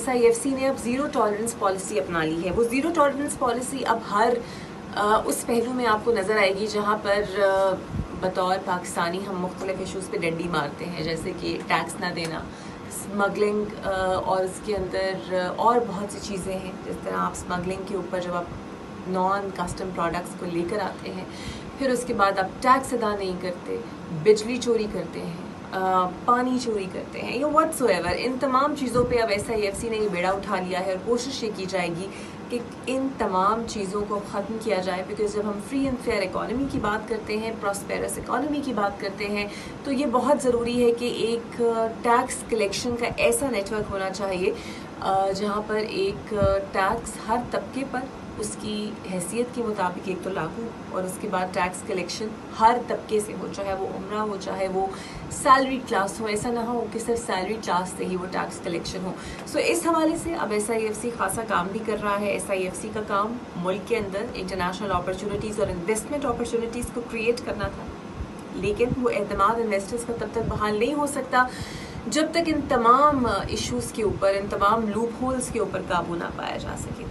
SIFC نے اب zero tolerance policy اپنا لی ہے. وہ زیرو ٹالرنس پالیسی اب ہر اس پہلو میں آپ کو نظر آئے گی جہاں پر بطور پاکستانی ہم مختلف ایشوز پہ ڈنڈی مارتے ہیں, جیسے کہ ٹیکس نہ دینا, اسمگلنگ, اور اس کے اندر اور بہت سی چیزیں ہیں. جس طرح آپ اسمگلنگ کے اوپر جب آپ نان کسٹم پروڈکٹس کو لے کر آتے ہیں, پھر اس کے بعد آپ ٹیکس ادا نہیں کرتے, بجلی چوری کرتے ہیں, پانی چوری کرتے ہیں, یا واٹس ایور, ان تمام چیزوں پہ اب SIFC نے یہ بیڑا اٹھا لیا ہے, اور کوشش یہ کی جائے گی کہ ان تمام چیزوں کو ختم کیا جائے. بیکاز جب ہم فری اینڈ فیئر اکانومی کی بات کرتے ہیں, پراسپیرس اکانومی کی بات کرتے ہیں, تو یہ بہت ضروری ہے کہ ایک ٹیکس کلیکشن کا ایسا نیٹ ورک ہونا چاہیے جہاں پر ایک ٹیکس ہر طبقے پر اس کی حیثیت کے مطابق ایک تو لاگو, اور اس کے بعد ٹیکس کلیکشن ہر طبقے سے ہو, چاہے وہ عمرہ ہو, چاہے وہ سیلری کلاس ہو. ایسا نہ ہو کہ صرف سیلری کلاس سے ہی وہ ٹیکس کلیکشن ہو. سو اس حوالے سے اب SIFC خاصا کام بھی کر رہا ہے. SIFC کا کام ملک کے اندر انٹرنیشنل اپرچونیٹیز اور انویسٹمنٹ اپرچونیٹیز کو کریٹ کرنا تھا, لیکن وہ اعتماد انویسٹرز کا تب تک بحال نہیں ہو سکتا جب تک ان تمام ایشوز کے اوپر, ان تمام لوپ ہولز کے اوپر قابو نہ پایا جا سکے.